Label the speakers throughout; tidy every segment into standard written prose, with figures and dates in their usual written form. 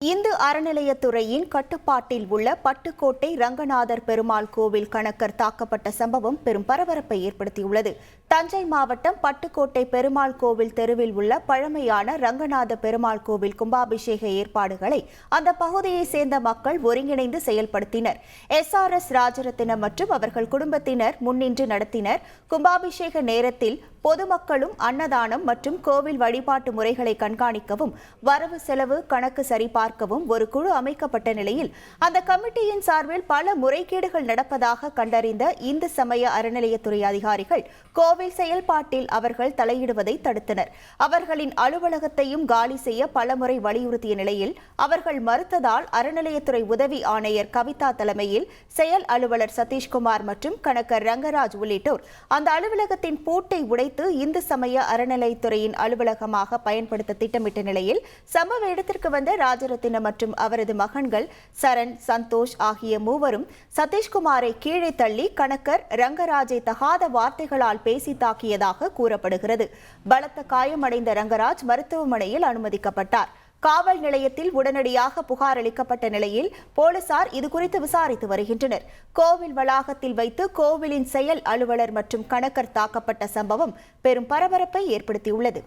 Speaker 1: இந்து அறநிலையத்துறையின் கட்டுப்பாட்டில் உள்ள பட்டுக்கோட்டை ரங்கநாதர் பெருமாள் கோவில் கணக்கர் தாக்கப்பட்ட சம்பவம் பெரும் பரபரப்பை ஏற்படுத்தியுள்ளது. தஞ்சை மாவட்டம் பட்டுக்கோட்டை பெருமாள் கோவில் தெருவில் உள்ள பழமையான ரங்கநாத பெருமாள் கோவில் கும்பாபிஷேக ஏற்பாடுகளை அந்த பகுதியைச் சேர்ந்த மக்கள் ஒருங்கிணைந்து செயல்படுத்தினர். SRS ராஜரத்தினம் மற்றும் அவர்கள் குடும்பத்தினர் முன்னின்று நடத்தினர். கும்பாபிஷேக நேரத்தில் பொதுமக்களும் அன்னதானம் மற்றும் கோவில் வழிபாட்டு முறைகளை கண்காணிக்கவும் வரவு செலவு கணக்கு சரிபார்க்கவும் ஒரு குழு அமைக்கப்பட்ட நிலையில் அந்த கமிட்டியின் சார்பில் பல முறைகேடுகள் நடப்பதாக கண்டறிந்த இந்து சமய அறநிலையத்துறை அதிகாரிகள் கோவில் செயல்பாட்டில் அவர்கள் தலையிடுவதை தடுத்தனர். அவர்களின் அலுவலகத்தையும் காலி செய்ய பலமுறை வலியுறுத்திய நிலையில் அவர்கள் மறுத்ததால் அறநிலையத்துறை உதவி ஆணையர் கவிதா தலைமையில் செயல் அலுவலர் சதீஷ்குமார் மற்றும் கணக்கர் ரங்கராஜ் உள்ளிட்டோர் அந்த அலுவலகத்தின் பூட்டை உடைத்து இந்து சமய அறநிலையத்துறையின் அலுவலகமாக பயன்படுத்த திட்டமிட்ட நிலையில் சம்பவ இடத்திற்கு வந்த ராஜரத்தினம் மற்றும் அவரது மகன்கள் சரண், சந்தோஷ் ஆகிய மூவரும் சதீஷ்குமாரை கீழே தள்ளி கணக்கர் ரங்கராஜை தகாத வார்த்தைகளால் பேசி தாக்கியதாக கூறப்படுகிறது. பலத்த காயமடைந்த ரங்கராஜ் மருத்துவமனையில் அனுமதிக்கப்பட்டார். காவல் நிலையத்தில் உடனடியாக புகார் அளிக்கப்பட்ட நிலையில் போலீசார் இதுகுறித்து விசாரித்து வருகின்றனர். கோவில் வளாகத்தில் வைத்து கோவிலின் செயல் அலுவலர் மற்றும் கணக்கர் தாக்கப்பட்ட சம்பவம் பெரும் பரபரப்பை ஏற்படுத்தியுள்ளது.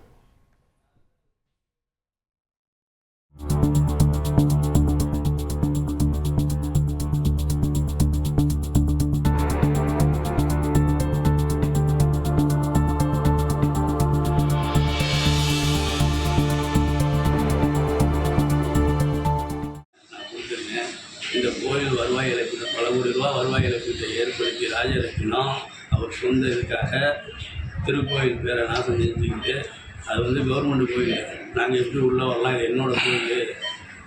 Speaker 2: இந்த கோயில் வருவாய் இழப்பீடு பல கோடி ரூபா வருவாய் இழப்பீட்டை ஏற்படுத்தி ராஜரத்தினம் அவர் சொந்த இதுக்காக திருக்கோயில் பேரை நாசம் செஞ்சுக்கிட்டு அது கவர்மெண்ட் கோயில், நாங்கள் எப்படி உள்ளே வரலாம், இது என்னோட கோயில்,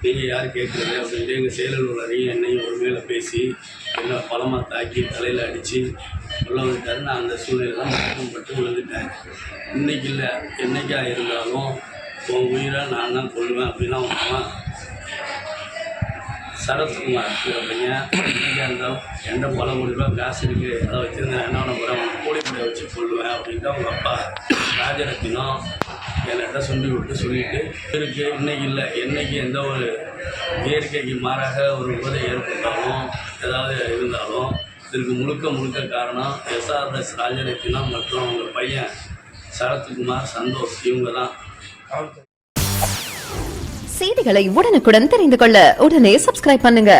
Speaker 2: நீங்கள் யார் கேட்குறது அப்படின்ட்டு எங்கள் செயலாளரையும் என்னையும் ஒரு மேலே பேசி என்ன பலமாக தாக்கி தலையில் அடித்து உள்ள வந்துட்டார். நான் அந்த சூழ்நிலை தான் மயக்கப்பட்டு விழுந்துட்டேன். இன்றைக்கி இல்லை, என்றைக்காக இருந்தாலும் உன் உயிரை நான் தான் கொள்ளுவேன் அப்படின்னா அவன் சரத்குமார் அப்படிங்க இன்றைக்கா இருந்தாலும் என்கிட்ட பல கோடி ரூபா காசு இருக்குது, அதை வச்சுருந்தேன் என்ன பண்ண போகிறேன், அவனை கூலிப்படையை வச்சு கொள்ளுவேன் அப்படின்ட்டு அவங்க அப்பா ராஜரத்தினம் என்கிட்ட சொல்லிட்டு இருக்குது. இன்றைக்கி இல்லை, என்றைக்கு எந்த ஒரு இயற்கைக்கு மாறாக ஒரு விபத்தை ஏற்பட்டாலும் ஏதாவது இருந்தாலும் இதற்கு முழுக்க காரணம் SRS ராஜரத்தினம் மற்றும் அவங்க பையன் சரத்குமார், சந்தோஷ், இவங்க தான்.
Speaker 3: செய்திகளை உடனுக்குடன் தெரிந்து கொள்ள உடனே சப்ஸ்கிரைப் பண்ணுங்க.